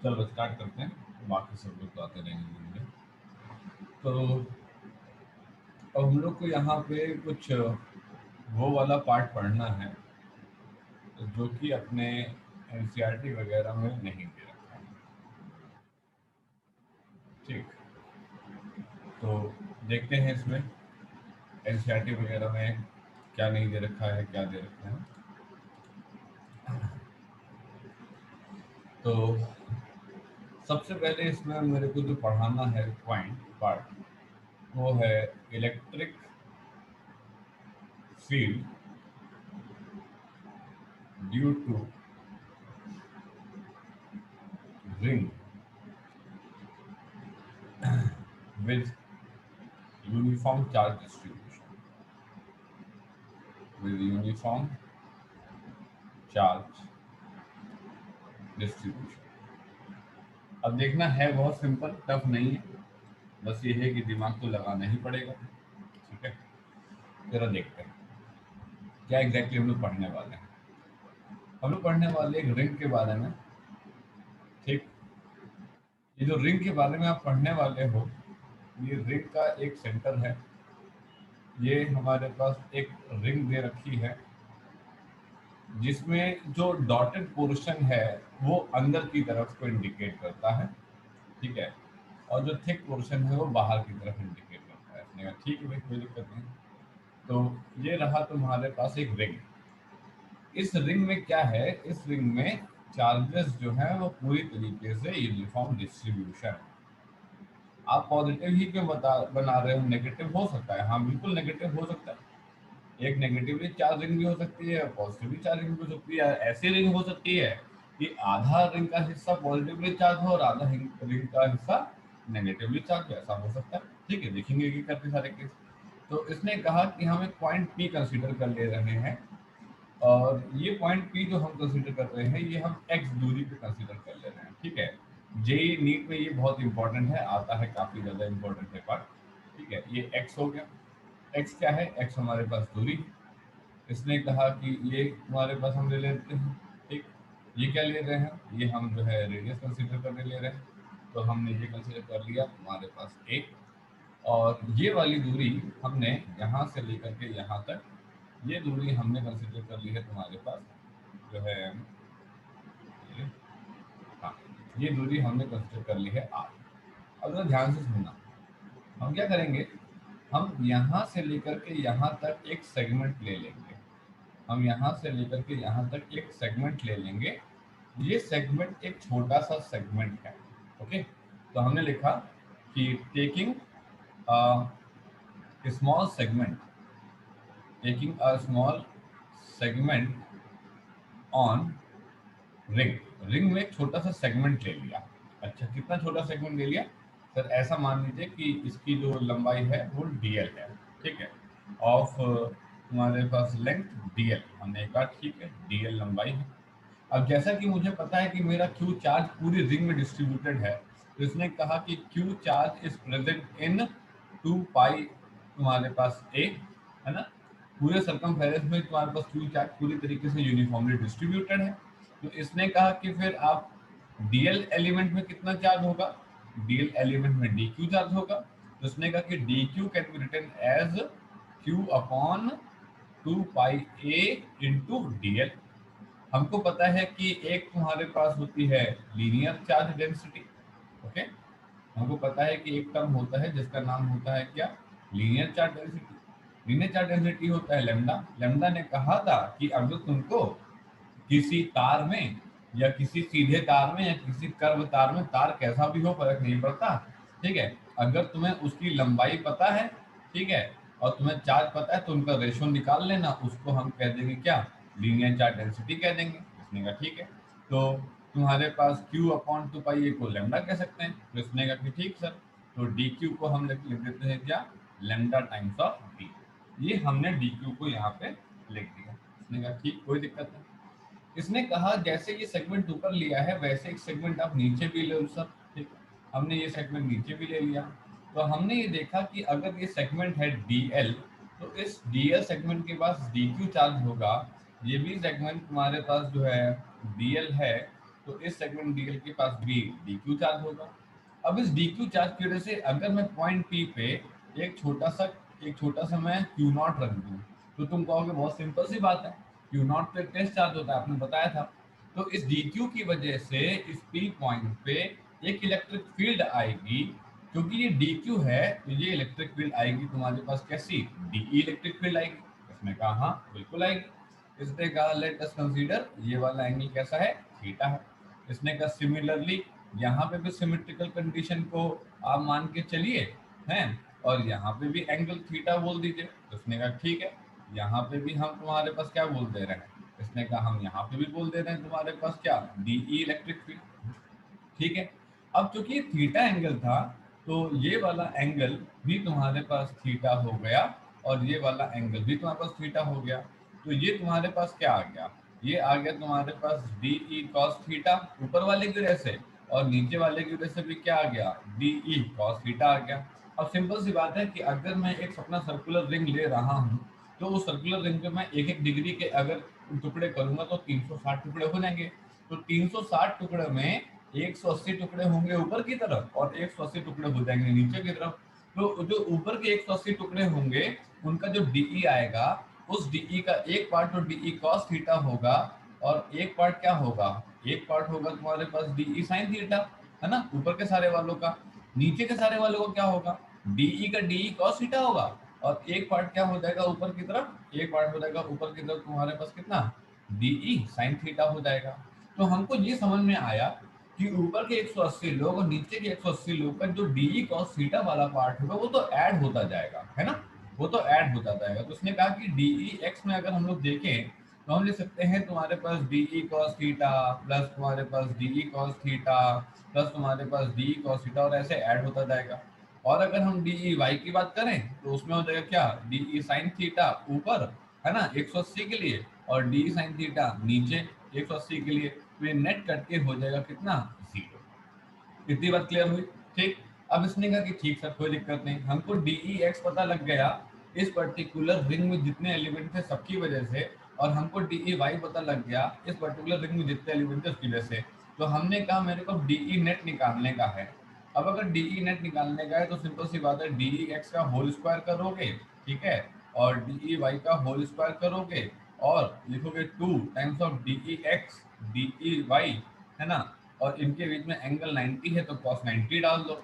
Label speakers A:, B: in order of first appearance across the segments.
A: चलो स्टार्ट करते हैं, बाकी सब लोग तो आते रहेंगे मुझे। तो अब हम लोग को यहाँ पे कुछ वो वाला पार्ट पढ़ना है जो कि अपने एनसीईआरटी वगैरह में नहीं दे रखा है। ठीक, तो देखते हैं इसमें एनसीईआरटी वगैरह में क्या नहीं दे रखा है, क्या दे रखा है। तो सबसे पहले इसमें मेरे को जो पढ़ाना है पॉइंट पार्ट वो है electric field due to ring with uniform charge distribution with uniform charge distribution। अब देखना है बहुत सिंपल, टफ नहीं है, बस ये है कि दिमाग तो लगाना ही पड़ेगा। ठीक है, जरा देखते हैं क्या एग्जैक्टली हम लोग पढ़ने वाले हैं। हम लोग पढ़ने वाले एक रिंग के बारे में। ठीक, ये जो रिंग के बारे में आप पढ़ने वाले हो, ये रिंग का एक सेंटर है। ये हमारे पास एक रिंग दे रखी है जिसमें जो डॉटेड पोर्शन है वो अंदर की तरफ को इंडिकेट करता है। ठीक है, और जो थिक पोर्शन है वो बाहर की तरफ इंडिकेट करता है। इसने कहा ठीक है भाई, कोई दिक्कत नहीं। तो ये रहा तुम्हारे पास एक रिंग। इस रिंग में क्या है, इस रिंग में चार्जेस जो है वो पूरी तरीके से यूनिफॉर्म डिस्ट्रीब्यूशन। आप पॉजिटिव ही क्यों बना रहे हो, नेगेटिव हो सकता है। हाँ बिल्कुल नेगेटिव हो सकता है। एक नेगेटिवली चार्ज रिंग भी हो सकती है, पॉजिटिवली चार्ज रिंग भी हो सकती है। ऐसी रिंग हो सकती है कि आधा रिंग का हिस्सा पॉजिटिवली चार्ज हो और आधा रिंग का हिस्सा नेगेटिवली चार्ज, ऐसा हो सकता है। ठीक है, देखेंगे कि करते सारे केस। तो इसने कहा कि हम एक पॉइंट पी कंसीडर कर ले रहे हैं, और ये पॉइंट पी जो हम कंसीडर कर रहे हैं ये हम एक्स दूरी पे कंसीडर कर ले रहे हैं। ठीक है, जेई नीट में ये बहुत इंपॉर्टेंट है, आता है, काफी ज्यादा इंपॉर्टेंट है पार्ट। ठीक है, ये एक्स हो गया। एक्स क्या है, एक्स हमारे पास दूरी। इसने कहा कि ये हमारे पास हम ले लेते हैं। ठीक, ये क्या ले रहे हैं, ये हम जो है रेडियस कंसीडर करने ले रहे हैं। तो हमने ये कंसीडर कर लिया हमारे पास ए, और ये वाली दूरी हमने यहाँ से लेकर के यहाँ तक, ये दूरी हमने कंसीडर कर ली है तुम्हारे पास जो है ये, हाँ, ये दूरी हमने कंसीडर कर ली है आर। अब जरा ध्यान से सुनना, हम क्या करेंगे, हम यहाँ से लेकर के यहाँ तक एक सेगमेंट ले लेंगे। हम यहाँ से लेकर के यहाँ तक एक सेगमेंट ले लेंगे। ये सेगमेंट एक छोटा सा सेगमेंट है। ओके, तो हमने लिखा कि taking small segment, taking a small segment on ring. Ring में एक छोटा सा सेगमेंट ले लिया। अच्छा, कितना छोटा सेगमेंट ले लिया सर, ऐसा मान लीजिए कि इसकी जो लंबाई है वो डीएल है। ठीक है, ऑफ हमारे पास लेंथ डीएल, हमने कहा ठीक है डीएल लंबाई है। अब जैसा कि मुझे पता है कि मेरा क्यू चार्ज पूरी रिंग में डिस्ट्रीब्यूटेड है, तो इसने कहा कि Q charge is present in 2 पाई तुम्हारे पास ए, है ना। पूरे सरकमफेरेंस में तुम्हारे पास क्यू चार्ज पूरी तरीके से यूनिफॉर्मली डिस्ट्रीब्यूटेड है। तो इसने कहा कि फिर आप डीएल एलिमेंट में कितना चार्ज होगा, डीएल एलिमेंट में डी क्यू चार्ज होगा। तो इसने कहा कि D Q can be written as Q upon 2 pi A into DL. हमको पता है कि एक तुम्हारे पास होती है लीनियर चार्ज डेंसिटी। ओके, हमको पता है कि एक टर्म होता है जिसका नाम होता है क्या, linear charge density. Linear charge density होता है लेमडा। लेमडा ने कहा था कि अगर तुमको किसी तार में या किसी सीधे तार में या किसी कर्व तार में, तार कैसा भी हो फर्क नहीं पड़ता। ठीक है, अगर तुम्हें उसकी लंबाई पता है, ठीक है, और तुम्हें चार्ज पता है, तो उनका रेशो निकाल लेना, उसको हम कह देंगे क्या, लीनियर चार्ज डेंसिटी कह देंगे। इसने कहा ठीक है। तो तुम्हारे पास Q अपॉन 2 पाई ए को लेमडा कह सकते हैं। तो इसने कहा कि ठीक सर, तो डी क्यू को हम लिख देते हैं क्या, लेमडा टाइम्स ऑफ डी। ये हमने डी क्यू को यहाँ पे लिख दिया। इसने कहा ठीक, कोई दिक्कत नहीं। इसने कहा जैसे ये सेगमेंट ऊपर लिया है वैसे एक सेगमेंट आप नीचे भी ले सर। ठीक, हमने ये सेगमेंट नीचे भी ले लिया। तो हमने ये देखा कि अगर ये सेगमेंट है डीएल, तो इस डीएल सेगमेंट के पास डीक्यू चार्ज होगा। ये भी सेगमेंट तुम्हारे पास जो है डीएल है, तो इस सेगमेंट डीएल के पास भी डी क्यू चार्ज होगा। अब इस डी क्यू चार्ज की वजह से अगर मैं पॉइंट पी पे एक छोटा सा मैं क्यू नॉट रख दूँ, तो तुम कहोगे बहुत सिंपल सी बात है, क्यू नॉट पे टेस्ट चार्ज होता है, आपने बताया था। तो इस डी क्यू की वजह से इस पी पॉइंट पे एक इलेक्ट्रिक फील्ड आएगी। क्योंकि ये डी क्यू है तो ये इलेक्ट्रिक फील्ड आएगी तुम्हारे पास कैसी, डीई इलेक्ट्रिक फील्ड आएगी। इसने कहा हाँ बिल्कुल आएगी। इसने कहा लेट अस कंसीडर ये वाला एंगल कैसा है, थीटा है। इसने कहा सिमिलरली यहाँ पे भी सिमेट्रिकल कंडीशन को आप मान के चलिए हैं, और यहाँ पे भी एंगल थीटा बोल दीजिए। तो उसने कहा ठीक है, यहाँ पे भी हम तुम्हारे पास क्या बोल दे रहे हैं, इसने कहा हम यहाँ पे भी बोल दे रहे हैं तुम्हारे पास क्या, डीई इलेक्ट्रिक फील्ड। ठीक है, अब चूंकि ये थीटा एंगल था तो ये वाला एंगल भी तुम्हारे पास थीटा हो गया, और ये वाला एंगल भी तुम्हारे पास थीटा हो गया। तो ये तुम्हारे पास क्या आ गया, ये आ गया तुम्हारे पास डी ई कॉस थीटा ऊपर वाले की वजह से, और नीचे वाले की वजह से भी क्या आ गया, डी ई कॉस थीटा आ गया। अब सिंपल सी बात है कि अगर मैं एक अपना सर्कुलर रिंग ले रहा हूँ, तो उस सर्कुलर रिंग पे मैं एक एक डिग्री के अगर टुकड़े करूंगा तो 360 टुकड़े हो जाएंगे। तो 360 टुकड़े में 180 टुकड़े होंगे ऊपर की तरफ और 180 टुकड़े हो जाएंगे नीचे की तरफ। तो जो ऊपर के 180 टुकड़े होंगे उनका जो डीई आएगा, उस डीई का एक पार्ट तो डीई कॉस थीटा होगा, और एक पार्ट क्या होगा, एक पार्ट होगा तुम्हारे पास डीई साइन थीटा, है ना, ऊपर के सारे वालों का। नीचे के सारे वालों को क्या होगा, डीई का डीई कॉस थीटा होगा, और एक पार्ट क्या हो जाएगा ऊपर की तरफ, एक पार्ट हो जाएगा ऊपर की तरफ तुम्हारे पास कितना, डीई साइन थीटा हो जाएगा। तो हमको ये समझ में आया कि ऊपर के 180 लोग और नीचे के 180 लोग का जो डी कॉस थीटा वाला पार्ट होगा वो तो ऐड होता जाएगा, है ना, वो तो ऐड होता जाएगा। तो उसने कहा कि डी एक्स में अगर हम लोग देखें तो हम लिख सकते हैं तुम्हारे पास डी कॉस थीटा प्लस तुम्हारे पास डी कॉस थीटा प्लस तुम्हारे पास डी कॉस थीटा, और ऐसे ऐड होता जाएगा। और अगर हम डी वाई की बात करें तो उसमें हो जाएगा क्या, डी साइन थीटा ऊपर, है ना, 180 के लिए, और डी साइन थीटा नीचे 180 के लिए। तो ये नेट करके हो जाएगा कितना, जीरो। इतनी बात क्लियर हुई। ठीक, अब इसने कहा कि ठीक सर कोई दिक्कत नहीं, हमको डीई एक्स पता लग गया इस पर्टिकुलर रिंग में जितने एलिमेंट थे सबकी वजह से, और हमको डीई वाई पता लग गया इस पर्टिकुलर रिंग में जितने एलिमेंट थे उसकी वजह से। तो हमने कहा मेरे को डीई नेट निकालने का है। अब अगर डीई नेट निकालने का है तो सिंपल सी बात है, डीई एक्स का होल स्क्वायर करोगे, ठीक है, और डीई वाई का होल स्क्वायर करोगे, और लिखोगे 2 times of DE X DE Y, है ना, और इनके बीच में एंगल 90 है तो cos 90 डाल दो,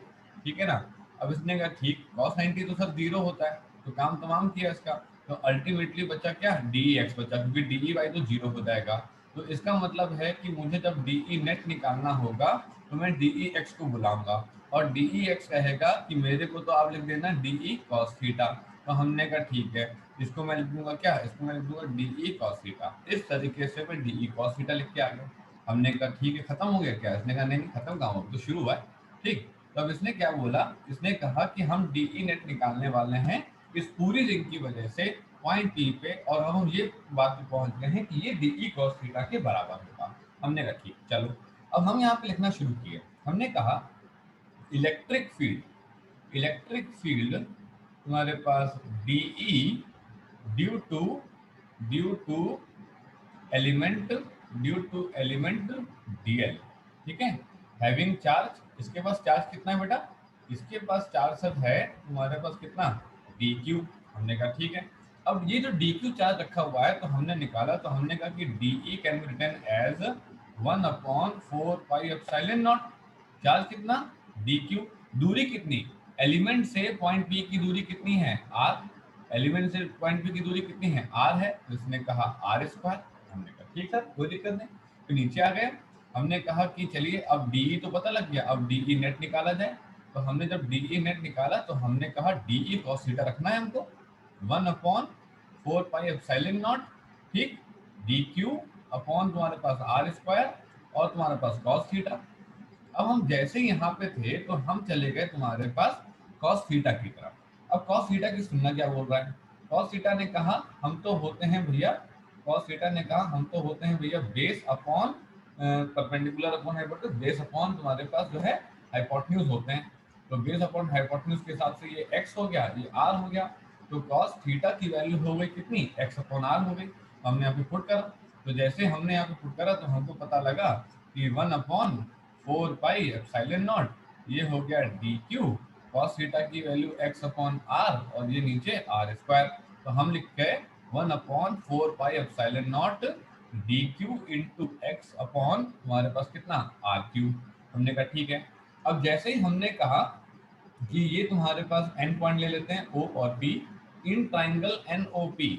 A: ठीक है ना। अब इसने कहा ठीक, cos 90 तो सर जीरो होता है, तो काम तमाम किया इसका। तो अल्टीमेटली बचा क्या, डी एक्स बचा, क्योंकि डी वाई तो जीरो हो जाएगा। तो इसका मतलब है कि मुझे जब डी नेट निकालना होगा तो मैं डी एक्स को बुलाऊंगा, और डी एक्स कहेगा कि मेरे को तो आप लिख देना डी कॉस थीटा। तो हमने कहा ठीक है, इसको मैं लिख दूंगा क्या, इसको मैं लिख दूंगा डी कॉस थीटा। इस तरीके से मैं डी कॉस थीटा लिख के आ गया। हमने कहा ठीक है खत्म हो गया क्या, इसने कहा नहीं खत्म कहाँ हो, तो शुरू हुआ है। ठीक, तो अब इसने क्या बोला, इसने कहा कि हम डीई नेट निकालने वाले हैं इस पूरी रिंग की वजह से पॉइंट पी पे, और अब हम ये बात पे पहुंच गए हैं कि ये डीई कॉस थीटा के बराबर होगा। हमने कहा ठीक चलो, अब हम यहाँ पे लिखना शुरू किए। हमने कहा इलेक्ट्रिक फील्ड तुम्हारे पास dE due to element dL, ठीक है, हैविंग चार्ज। इसके पास चार्ज कितना है बेटा, इसके पास चार्ज सब है तुम्हारे पास कितना, डी क्यू। हमने कहा ठीक है, अब ये जो डी क्यू चार्ज रखा हुआ है तो हमने निकाला, तो हमने कहा कि DE can be written as 1/4 pi epsilon naught. Charge कितना, डी क्यू, दूरी कितनी, एलिमेंट से पॉइंट पी की दूरी कितनी है, आर, एलिमेंट से पॉइंट पी की दूरी कितनी है, आर है, तो इसने कहा आर स्क्वायर। हमने कहा ठीक सर कोई दिक्कत नहीं, तो नीचे आ गए। हमने कहा कि चलिए अब डीई तो पता लग गया, अब डीई नेट निकाला जाए। तो हमने जब डीई नेट निकाला तो हमने कहा डीई कॉस थीटा रखना है हमको, 1/4 पाई एप्सिलॉन नॉट, ठीक, डी क्यू अपॉन तुम्हारे पास आर स्क्वायर और तुम्हारे पास कॉस थीटा। अब हम जैसे ही यहाँ पे थे तो हम चले गए तुम्हारे पास कॉस थीटा की तरफ। अब कॉस थीटा की सुनना क्या बोल रहा है, कॉस थीटा ने कहा हम तो होते हैं भैया, कॉस थीटा ने कहा हम तो होते हैं भैया base upon perpendicular upon hypotenuse, base upon तुम्हारे पास जो है हाइपोटेन्यूज होते हैं। तो बेस अपॉन हाइपोटेन्यूज के हिसाब से ये x हो गया, ये r हो गया। तो कॉस थीटा की वैल्यू हो गई कितनी, x अपॉन r हो गई। हमने यहाँ पे पुट करा, तो जैसे हमने यहाँ पे पुट करा तो हमको पता लगा कि 1/4 पाई एप्सिलॉन नॉट, ये हो गया डी क्यू कॉस थीटा की वैल्यू x/r, और ये नीचे आर स्क्वायर। तो हम लिख गए 1/4 pi epsilon not D Q into x upon हमारे पास कितना आर क्यू। हमने कहा ठीक है। अब जैसे ही हमने कहा कि ये तुम्हारे पास एन पॉइंट ले लेते हैं ओ और P in triangle N O P,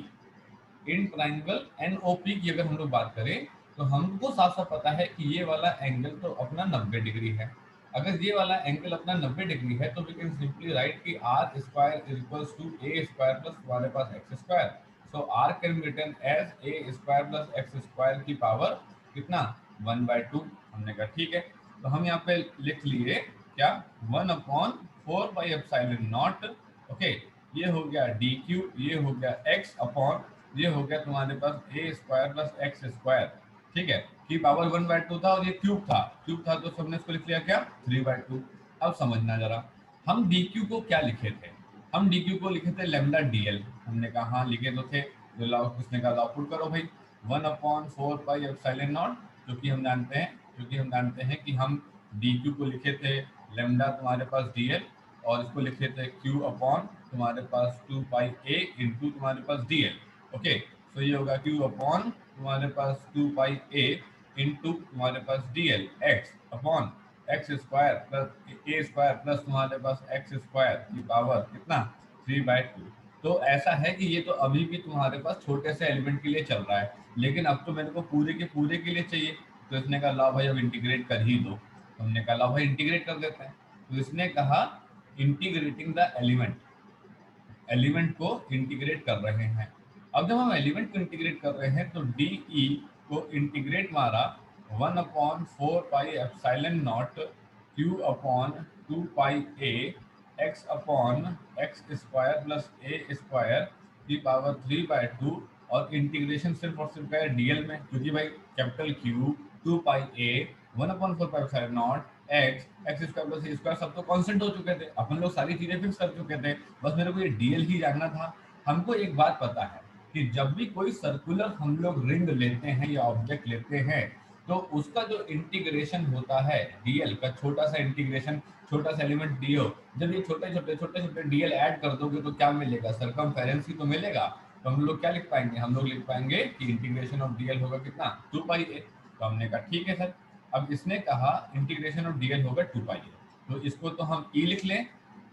A: in triangle NOP की अगर हम लोग बात करें तो हमको साफ साफ पता है कि ये वाला एंगल तो अपना 90 डिग्री है। अगर ये वाला एंगल अपना 90 डिग्री है तो वी कैन सिंपली राइट कि R square is equals to A square plus हमारे पास X square. So R can be written as A square plus X square की पावर कितना 1/2। हमने कहा ठीक है। तो हम यहाँ पे लिख लिए क्या 1/4 पाई एप्सिलॉन नॉट। ओके, ये हो गया डी क्यू, ये हो गया एक्स अपॉन ये हो गया तुम्हारे पास A square plus X square. ठीक है, की पावर 1/2 था और ये क्यूब था, क्यूब था तो सबने इसको लिख लिया क्या 3/2। अब समझना जरा, हम डी क्यू को क्या लिखे थे, हम डी क्यू को लिखे थे लेमडा डी एल। हमने कहा हाँ लिखे तो थे, जो लाओ किसने कहा लाओ पुट करो भाई 1/4 पाई एप्सिलॉन नॉट, क्योंकि हम जानते हैं कि हम डी क्यू को लिखे थे लेमडा तुम्हारे पास डी एल, और इसको लिखे थे क्यू अपॉन तुम्हारे पास 2 पाई ए इंटू तुम्हारे पास डी एल। ओके, सो ये होगा क्यू अपॉन तुम्हारे पास 2 पाई ए इंटू तुम्हारे पास D L X upon X square plus A square plus तुम्हारे पास एक्स स्क्वायर की पावर कितना 3/2। तो ऐसा है कि ये तो अभी भी तुम्हारे पास छोटे से एलिमेंट के लिए चल रहा है, लेकिन अब तो मेरे को पूरे के पूरे के लिए चाहिए। तो इसने कहा ला भाई अब इंटीग्रेट कर ही दो। हमने कहा ला भाई इंटीग्रेट कर देते हैं। तो इसने कहा इंटीग्रेटिंग द एलिमेंट, एलिमेंट को इंटीग्रेट कर रहे हैं। अब जब हम एलिमेंट को इंटीग्रेट कर रहे हैं तो डी ई को इंटीग्रेट मारा 1/4 pi epsilon not Q upon 2 pi A x upon X square plus A square की पावर 3/2, और इंटीग्रेशन सिर्फ और सिर्फ है डीएल में, क्योंकि भाई capital Q 2 pi A 1/4 pi epsilon not x x square plus A square सब तो कांस्टेंट हो चुके थे, अपन लोग सारी चीजें फिक्स कर चुके थे। बस मेरे को ये डीएल ही जानना था। हमको एक बात पता है कि जब भी कोई सर्कुलर हम लोग रिंग लेते हैं या ऑब्जेक्ट लेते हैं तो उसका जो इंटीग्रेशन होता है डीएल का, छोटा सा इंटीग्रेशन, छोटा सा एलिमेंट डी हो, जब ये छोटे छोटे डीएल ऐड कर दोगे तो क्या मिलेगा, सरकमफेरेंस ही तो मिलेगा। तो हम लोग क्या लिख पाएंगे, हम लोग लिख पाएंगे कि इंटीग्रेशन ऑफ डीएल होगा कितना 2 पाई ए। तो हमने कहा ठीक है सर। अब इसने कहा इंटीग्रेशन ऑफ डीएल होगा 2 पाई ए, तो इसको तो हम ई लिख लें।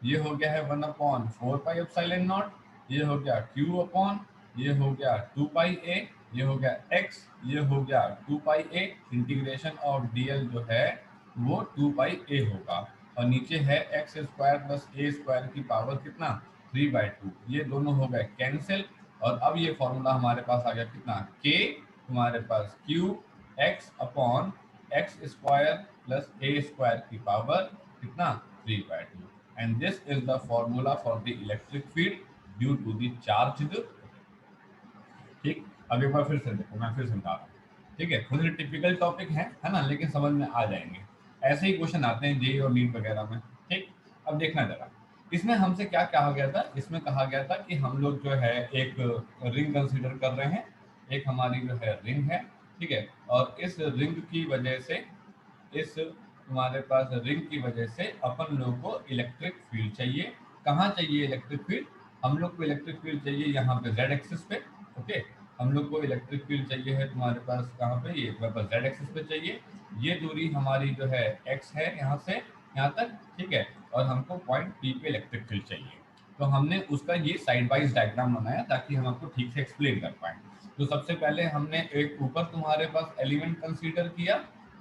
A: ये हो गया है 1/4 पाई एप्सिलॉन नॉट, ये हो गया क्यू अपॉन ये हो गया 2 पाई ए, ये हो गया एक्स, ये हो गया 2 pi A. Integration of DL जो है वो 2 पाई ए होगा, और नीचे है x square plus A square की पावर कितना 3/2। ये दोनों हो गए कैंसिल, और अब ये फॉर्मूला हमारे पास आ गया कितना के तुम्हारे पास Q X upon X square plus A square की पावर कितना 3/2। And this is the formula for the electric field due to the charged. ठीक, अब एक बार फिर से देखो, मैं फिर समझा रहा हूँ। ठीक है, थोड़ी टिपिकल टॉपिक है ना, लेकिन समझ में आ जाएंगे। ऐसे ही क्वेश्चन आते हैं जेई और नीट वगैरह में। ठीक, अब देखना जरा इसमें हमसे क्या कहा गया था। इसमें कहा गया था कि हम लोग जो है एक रिंग कंसीडर कर रहे हैं, एक हमारी जो है रिंग है। ठीक है, और इस रिंग की वजह से, इस तुम्हारे पास रिंग की वजह से अपन लोग को इलेक्ट्रिक फील्ड चाहिए। कहाँ चाहिए इलेक्ट्रिक फील्ड, हम लोग को इलेक्ट्रिक फील्ड चाहिए यहाँ पे जेड एक्सिस पे। ओके, हम लोग को इलेक्ट्रिक फील्ड चाहिए है तुम्हारे पास कहाँ पे, ये तुम्हारे पास जेड एक्सिस पे चाहिए। ये दूरी हमारी जो है एक्स है यहाँ से यहाँ तक। ठीक है, और हमको पॉइंट पी पे इलेक्ट्रिक फील्ड चाहिए। तो हमने उसका ये साइड वाइज डायग्राम बनाया ताकि हम आपको ठीक से एक्सप्लेन कर पाए। तो सबसे पहले हमने एक ऊपर तुम्हारे पास एलिमेंट कंसीडर किया,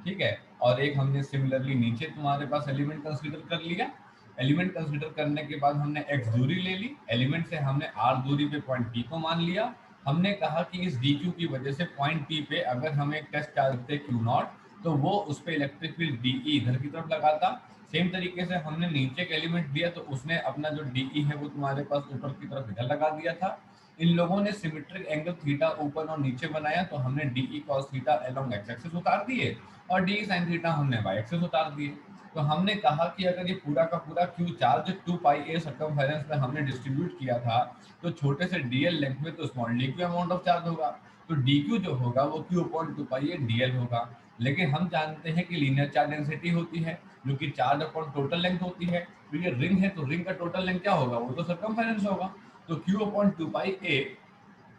A: ठीक है, और एक हमने सिमिलरली नीचे तुम्हारे पास एलिमेंट कंसीडर कर लिया। एलिमेंट कंसीडर करने के बाद हमने x दूरी ले ली, एलिमेंट से हमने r दूरी पे पॉइंट p को मान लिया। हमने कहा कि इस dq की वजह से पॉइंट p पे अगर हम एक टेस्ट चार्ज देते q0 तो वो उस पे इलेक्ट्रिक फील्ड dE इधर की तरफ लगाता। सेम तरीके से हमने नीचे एक एलिमेंट दिया तो उसने अपना जो dE है वो तुम्हारे पास ऊपर की तरफ इधर लगा दिया था। इन लोगों ने सिमेट्रिक एंगल थीटा ऊपर और नीचे बनाया तो हमने dE cos theta along x axis उतार दिए और dE sin थीटा हमने y एक्सिस उतार दिए। तो हमने कहा कि अगर ये पूरा का पूरा Q चार्ज 2 पाई ए सर्कमफेरेंस में हमने डिस्ट्रीब्यूट किया था तो छोटे से dl लेंथ में तो small dq amount of charge होगा। तो dq जो होगा वो q अपॉन 2 पाई ए dl होगा। लेकिन हम जानते हैं कि लीनियर चार्ज डेंसिटी होती है जो कि चार्ज अपॉन टोटल लेंथ होती है। तो ये रिंग है तो रिंग का टोटल लेंथ क्या होगा, वो तो सर्कमफेरेंस होगा। तो Q upon two pi a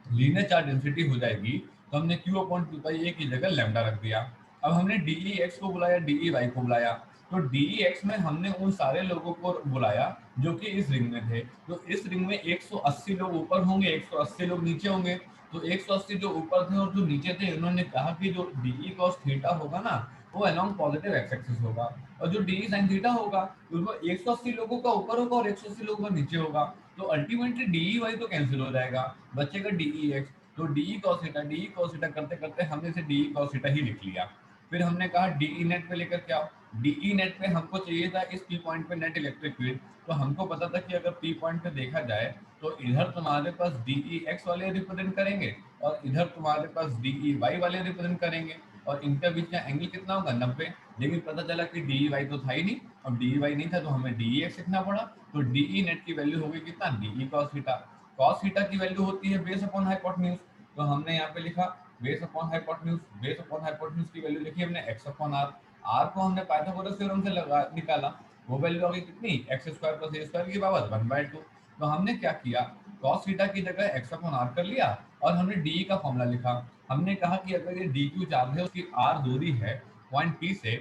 A: linear charge density हो जाएगी। तो हमने क्यू अपॉन टू पाई ए की जगह लैम्डा रख दिया। अब हमने डीई एक्स को बुलाया, डीई वाई को बुलाया। तो डीई एक्स में हमने उन सारे लोगों को बुलाया जो कि इस रिंग में थे। तो इस रिंग में 180 लोग ऊपर होंगे, 180 लोग नीचे होंगे। तो 180 जो ऊपर थे और जो नीचे थे, उन्होंने कहा कि जो डीई कॉस थीटा होगा ना, वो अलोंग पॉजिटिव एक्स एक्सिस होगा। और जो डीई साइन थीटा होगा, उसको 180 लोगों का ऊपर होगा और 180 लोगों का नीचे होगा। तो अल्टीमेटली डीई वाई तो कैंसिल हो जाएगा, बचेगा डीई एक्स। तो DE cos theta, DE cos theta करते करते हमने इसे डीई कॉस थीटा ही लिख लिया। फिर हमने कहा डीई नेट पे लेकर के आओ। डीई नेट पे हमको चाहिए था इस पी पॉइंट पे नेट इलेक्ट्रिक फील्ड। तो हमको पता था कि अगर पी पॉइंट पे देखा जाए तो इधर तुम्हारे पास डीई एक्स वाले रिप्रेजेंट करेंगे और इधर तुम्हारे पास डीई वाई वाले रिप्रेजेंट करेंगे। और इनके बीच का एंगल कितना होगा, 90। लेकिन पता चला कि डीई वाई तो था ही नहीं। अब डीई वाई नहीं था तो हमें डीई एक्स लिखना पड़ा। तो डीई नेट की वैल्यू होगी कितना, DE cos theta. Cos theta की वैल्यू होती है बेस अपॉन हाइपोटेन्यूज। तो हमने यहाँ पे लिखा base upon hypotenuse. Base upon hypotenuse की वैल्यू लिखी हमने एक्स अपॉन आर। आर को हमने पाइथागोरस थ्योरम से लगा निकाला। वो वैल्यू आ गई कितनी, x square plus A square की पावर 1/2। तो हमने क्या किया, कॉस थीटा की जगह एक्स अपॉन आर कर लिया और हमने डी का फॉर्मूला लिखा। हमने कहा कि अगर ये डी क्यू चार्ज है, उसकी आर दूरी है पॉइंट पी से,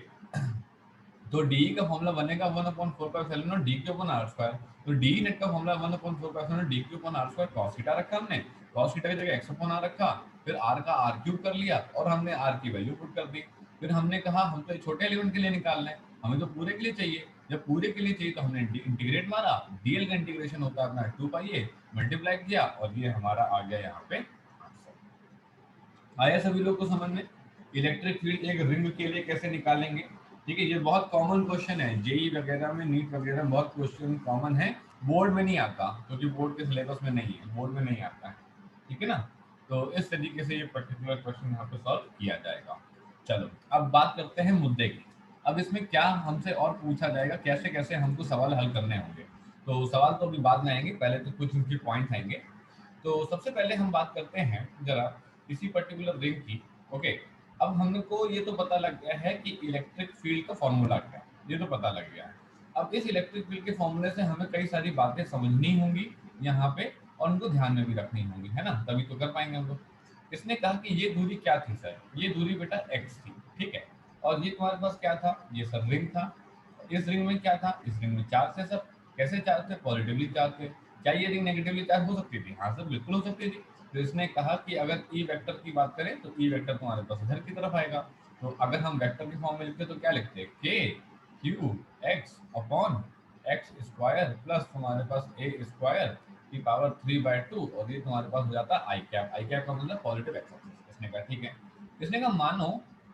A: तो डी का फॉर्मूला बनेगा 1/4 D Q upon R square. तो डी नेट का formula 1/4 D Q upon R square. Cos theta रखा हमने, कॉस थीटा की जगह एक्स अपन आर रखा। फिर आर का आर क्यूब कर लिया और हमने आर की वैल्यू पुट कर दी। फिर हमने कहा हम तो छोटे एलिमेंट के लिए निकालना है, हमें तो पूरे के लिए चाहिए। जब पूरे के लिए चाहिए तो हमने इंटीग्रेट मारा। डीएल का इंटीग्रेशन होता है अपना 2 पाई ए, मल्टीप्लाई किया और ये हमारा आ गया यहाँ पे आंसर। आया सभी लोग को समझ में, इलेक्ट्रिक फील्ड एक रिंग के लिए कैसे निकालेंगे। ठीक है, ये बहुत कॉमन क्वेश्चन है, जेई वगैरह में, नीट वगैरह में बहुत क्वेश्चन कॉमन है। बोर्ड में नहीं आता क्योंकि बोर्ड के सिलेबस में नहीं है, बोर्ड में नहीं आता है। ठीक है ना। तो इस तरीके से ये पर्टिकुलर क्वेश्चन यहाँ पे सॉल्व किया जाएगा। चलो अब बात करते हैं मुद्दे की। अब इसमें क्या हमसे और पूछा जाएगा, कैसे कैसे हमको सवाल हल करने होंगे। तो सवाल तो अभी बाद में आएंगे, पहले तो कुछ उनके पॉइंट आएंगे। तो सबसे पहले हम बात करते हैं जरा किसी पर्टिकुलर रिंग की। ओके, अब हमको ये तो पता लग गया है कि इलेक्ट्रिक फील्ड का फॉर्मूला क्या है, ये तो पता लग गया है। अब इस इलेक्ट्रिक फील्ड के फॉर्मूले से हमें कई सारी बातें समझनी होंगी यहाँ पे, और उनको ध्यान में भी रखनी होंगी, है ना, तभी तो कर पाएंगे हम लोग। इसने कहा कि ये दूरी क्या थी सर, ये दूरी बेटा एक्स थी। ठीक है, और ये तुम्हारे पास क्या था, ये सर रिंग था। इस रिंग में क्या था, इस रिंग में चार्ज थे सर। कैसे चार्ज थे, पॉजिटिवली चार्ज थे। क्या ये रिंग नेगेटिवली चार्ज हो सकती थी, हाँ सर बिल्कुल हो सकती थी। तो इसने कहा कि अगर ई वेक्टर की बात करें तो ई वेक्टर तुम्हारे पास इधर की तरफ आएगा। तो अगर हम वेक्टर के फॉर्म में लिखते तो क्या लिखते हैं, के Q X upon X square plus तुम्हारे पास ए स्क्वायर की पावर 3/2, और ये तुम्हारे पास हो जाता है आई कैप। आई कैप का मतलब पॉजिटिव एक्स एक्सिस। इसने कहा ठीक है। इसने कहा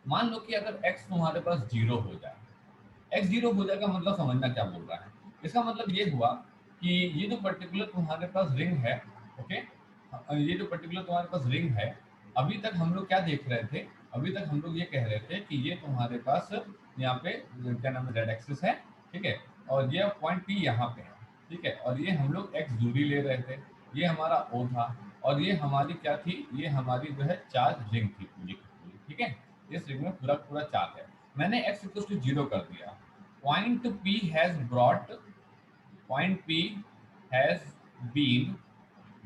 A: मान लो कि अगर एक्स तुम्हारे पास जीरो हो जाए, एक्स जीरो हो जाएगा मतलब समझना क्या बोल रहा है। इसका मतलब ये हुआ कि ये जो पर्टिकुलर तुम्हारे पास रिंग है, ओके, ये जो पर्टिकुलर तुम्हारे पास रिंग है, अभी तक हम लोग क्या देख रहे थे, अभी तक हम लोग ये कह रहे थे कि ये तुम्हारे पास यहाँ पे क्या नाम है, जेड एक्सिस है। ठीक है, और ये पॉइंट पी यहाँ पे है। ठीक है, और ये हम लोग एक्स दूरी ले रहे थे, ये हमारा ओ था। और ये हमारी क्या थी, ये हमारी जो है चार्ज रिंग थी पूरी की पूरी। ठीक है, इस रिंग में पूरा पूरा चार्ज है। मैंने x इक्वल टू 0 कर दिया। Point P has brought point P has been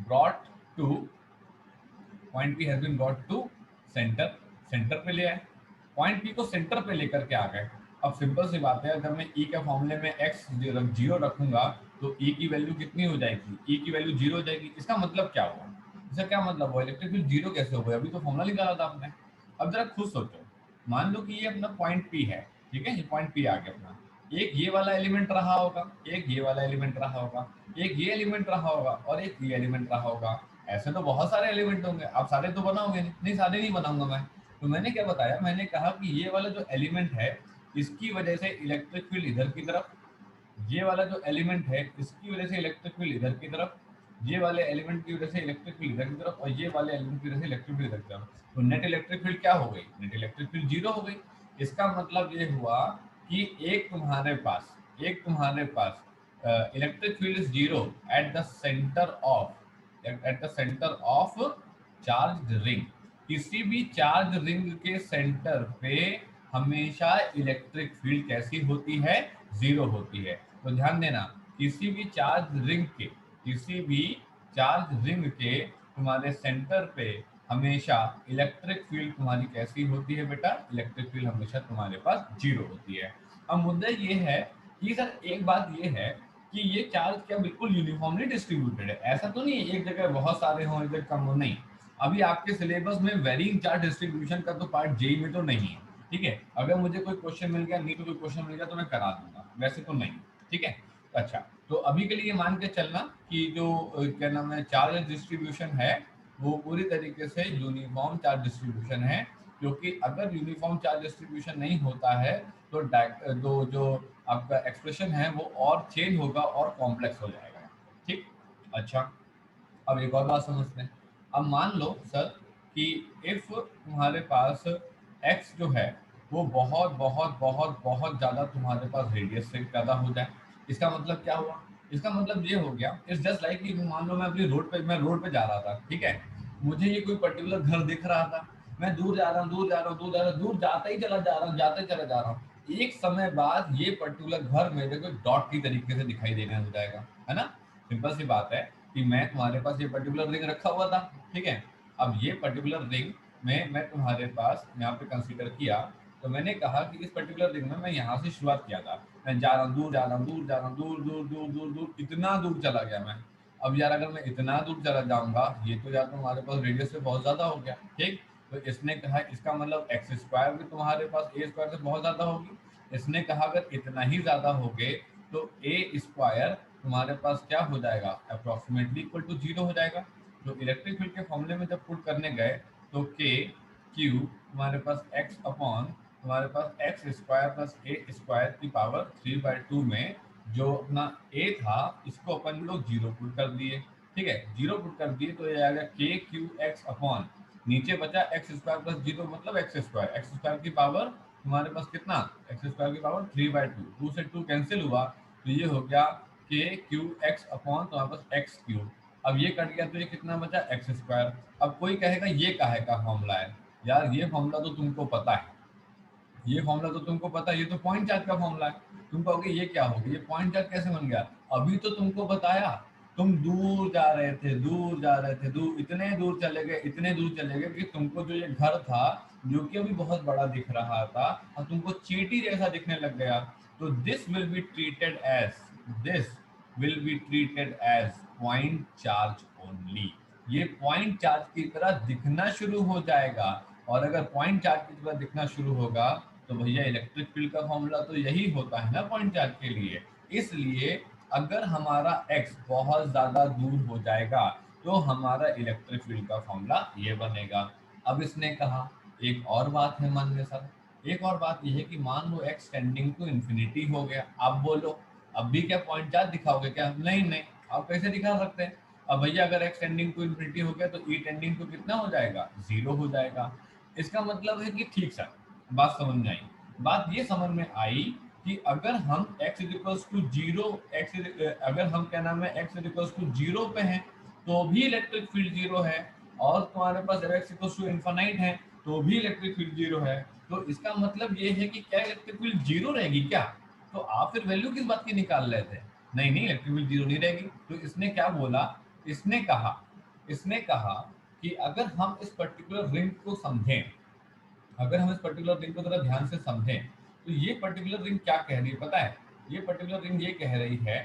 A: brought to point P has been brought to centre. Centre पे ले आए, पॉइंट P को सेंटर पे लेकर के आ गए। अब सिंपल सी बात है, अगर मैं E के फॉर्मूले में x 0 रखूंगा तो E की वैल्यू कितनी हो जाएगी, E की वैल्यू 0 हो जाएगी। इसका मतलब क्या हुआ, इसका क्या मतलब हुआ, इलेक्ट्रिक फील्ड 0 कैसे हो गया, अभी तो फॉर्मूला निकाला था आपने। अब जरा खुद सोचो, मान लो कि ये अपना पॉइंट P है। ठीक है, ये पॉइंट P आ गया अपना। एक ये वाला एलिमेंट रहा होगा, एक ये वाला एलिमेंट रहा होगा, एक ये एलिमेंट रहा होगा और एक ये एलिमेंट रहा होगा। ऐसे तो बहुत सारे एलिमेंट होंगे, आप सारे तो बनाओगे नहीं, नहीं सारे नहीं बनाऊंगा मैं। तो मैंने क्या बताया, मैंने कहा कि ये वाला जो एलिमेंट है, इसकी वजह से इलेक्ट्रिक फील्ड इधर की तरफ, ये वाला जो एलिमेंट है इसकी वजह से इलेक्ट्रिक फील्ड इधर की तरफ, ये वाले एलिमेंट की वजह से इलेक्ट्रिक फील्ड इधर की तरफ, और ये वाले एलिमेंट की वजह से इलेक्ट्रिक फील्ड इधर की तरफ। तो नेट इलेक्ट्रिक फील्ड क्या हो गई, नेट इलेक्ट्रिक फील्ड 0 हो गई। इसका मतलब ये हुआ कि एक तुम्हारे पास electric field is 0 at the centre of charge ring. किसी भी चार्ज रिंग के सेंटर पे हमेशा इलेक्ट्रिक फील्ड कैसी होती है, जीरो होती है। तो ध्यान देना, किसी भी चार्ज रिंग के, किसी भी चार्ज रिंग के तुम्हारे सेंटर पे हमेशा इलेक्ट्रिक फील्ड तुम्हारी कैसी होती है बेटा, इलेक्ट्रिक फील्ड हमेशा तुम्हारे पास जीरो होती है। अब मुद्दा ये है कि सर एक बात ये है कि ये चार्ज क्या बिल्कुल यूनिफॉर्मली डिस्ट्रीब्यूटेड है? ऐसा तो नहीं है एक जगह बहुत सारे हों एक जगह कम हो, नहीं। अभी आपके सिलेबस में वेरिंग चार्ज डिस्ट्रीब्यूशन का तो पार्ट जेई में तो नहीं है, ठीक है। अगर मुझे कोई क्वेश्चन मिल गया, नहीं तो कोई क्वेश्चन मिल गया तो मैं करा दूंगा, वैसे तो नहीं, ठीक है। अच्छा, तो अभी के लिए मान के चलना कि जो क्या नाम है चार्ज डिस्ट्रीब्यूशन है वो पूरी तरीके से यूनिफॉर्म चार्ज डिस्ट्रीब्यूशन है, क्योंकि अगर यूनिफॉर्म चार्ज डिस्ट्रीब्यूशन नहीं होता है तो जो आपका एक्सप्रेशन है वो और चेंज होगा और कॉम्प्लेक्स हो जाएगा, ठीक। अच्छा, अब एक और बात समझते हैं। अब मान लो सर कि इफ तुम्हारे पास एक्स जो है वो बहुत बहुत बहुत बहुत ज़्यादा तुम्हारे पास रेडियस से ज़्यादा हो जाए, इसका मतलब क्या हुआ? इसका मतलब ये हो गया, इट्स जस्ट लाइक कि मान लो मैं रोड पे जा रहा था, ठीक है। मुझे ये कोई पर्टिकुलर घर दिख रहा था, मैं दूर जा रहा हूँ, दूर जा रहा हूँ, दूर जा रहा हूँ, दूर जाता ही चला जा रहा हूँ, जाते चला जा रहा हूँ। एक समय बाद ये पर्टिकुलर घर मेरे को डॉट की तरीके से दिखाई देने हो जाएगा, है ना। सिंपल सी बात है कि मैं तुम्हारे पास ये पर्टिकुलर रिंग रखा हुआ था, ठीक है। अब ये पर्टिकुलर रिंग में मैं तुम्हारे पास यहाँ पे कंसीडर किया, तो मैंने कहा कि इस पर्टिकुलर रिंग में मैं यहाँ से शुरुआत किया था, मैं जा रहा हूँ, दूर जा रहा हूँ, दूर जा रहा हूँ, दूर दूर दूर दूर दूर, इतना दूर चला गया मैं। अब यार अगर मैं इतना दूर चला जाऊंगा, ये तो यार तुम्हारे पास रेडियस से बहुत ज्यादा हो गया, ठीक। तो इसने कहा इसका मतलब एक्स स्क्वायर भी तुम्हारे पास ए स्क्वायर से बहुत ज्यादा होगी। इसने कहा अगर इतना ही ज्यादा हो गए तो ए स्क्वायर तुम्हारे पास क्या हो जाएगा, अप्रोक्सीमेटली इक्वल टू जीरो हो जाएगा। तो इलेक्ट्रिक फील्ड के फॉर्मूले में जब पुट करने गए तो के क्यू तुम्हारे पास एक्स अपॉन तुम्हारे पास X square plus A square की पावर 3/2 में जो अपना ए था इसको अपन लोग जीरो पुट कर दिए, ठीक है। जीरो पुट कर दिए तो ये आएगा के क्यू एक्स अपॉन नीचे बचा एक्स स्क्वायर प्लस जीरो मतलब एक्स स्क्वायर की पावर तुम्हारे पास कितना, एक्स स्क्वायर की पावर 3/2, 2 से 2 कैंसिल हुआ तो ये हो गया के क्यू एक्स अपॉन तुम्हारे पास एक्स क्यूब। अब ये कट गया तो ये कितना बचा, एक्स स्क्वायर। अब कोई कहेगा ये काहे का फॉर्मूला है, यार ये फॉर्मूला तो तुमको पता है, ये फॉर्मूला तो तुमको पता है, ये तो पॉइंट चार्ज का फॉर्मूला है। तुम कहोगे ये क्या हो गया, ये पॉइंट चार्ज कैसे बन गया? अभी तो तुमको बताया, तुम दूर जा रहे थे, दूर जा रहे थे, दूर इतने दूर चले गए, इतने दूर चले गए कि तुमको जो ये घर था जो कि अभी बहुत बड़ा दिख रहा था और तुमको चींटी जैसा दिखने लग गया। तो this will be treated as point charge only. ये पॉइंट चार्ज की तरह दिखना शुरू हो जाएगा। और अगर पॉइंट चार्ज की तरह दिखना शुरू होगा तो भैया इलेक्ट्रिक फील्ड का फॉर्मूला तो यही होता है ना पॉइंट चार्ज के लिए। इसलिए अगर हमारा एक्स बहुत ज्यादा दूर हो जाएगा तो हमारा इलेक्ट्रिक फील्ड का फॉर्मूला ये बनेगा। अब इसने कहा एक और बात है मन में सर, एक और बात यह है कि मान लो एक्स टेंडिंग टू इन्फिनिटी हो गया, अब बोलो अब भी क्या पॉइंट चार्ज दिखाओगे क्या? नहीं नहीं, आप कैसे दिखा सकते हैं? अब भैया अगर एक्स टेंडिंग टू इन्फिनिटी हो गया तो ई टेंडिंग टू कितना हो जाएगा, जीरो हो जाएगा। इसका मतलब है कि ठीक सर, बात समझ में आई। बात ये समझ में आई कि अगर हम x इक्वल्स टू जीरो, अगर हम क्या नाम है x इक्वल्स टू जीरो पे हैं तो भी इलेक्ट्रिक फील्ड जीरो है, और तुम्हारे पास जब x इक्वल्स टू इनफाइनाइट है तो भी इलेक्ट्रिक फील्ड जीरो है। तो इसका मतलब ये है कि क्या इलेक्ट्रिक फील्ड जीरो रहेगी क्या? तो आप फिर वैल्यू किस बात की निकाल रहे थे? नहीं नहीं, इलेक्ट्रिक फील्ड जीरो नहीं रहेगी। तो इसने क्या बोला, इसने कहा कि अगर हम इस पर्टिकुलर रिंग को समझें, अगर हम इस पर्टिकुलर रिंग को जरा ध्यान से समझें तो ये पर्टिकुलर रिंग क्या कह रही है पता है? ये पर्टिकुलर रिंग ये कह रही है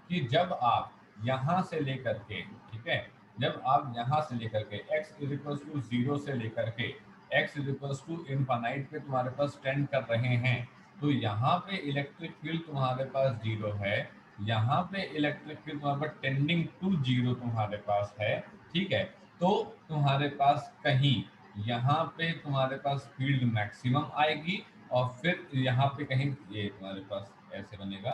A: कि जब आप यहाँ से लेकर के, ठीक है, जब आप यहाँ से लेकर के x is equals to zero से लेकर के x is equals to infinite पे तुम्हारे पास टेंड कर रहे हैं तो यहाँ पे इलेक्ट्रिक फील्ड तुम्हारे पास जीरो है, यहाँ पे इलेक्ट्रिक फील्ड तुम्हारे पास टेंडिंग टू जीरो तुम्हारे पास है, ठीक है। तो तुम्हारे पास कहीं यहाँ पे तुम्हारे पास फील्ड मैक्सिमम आएगी और फिर यहाँ पे कहीं ये तुम्हारे पास ऐसे बनेगा,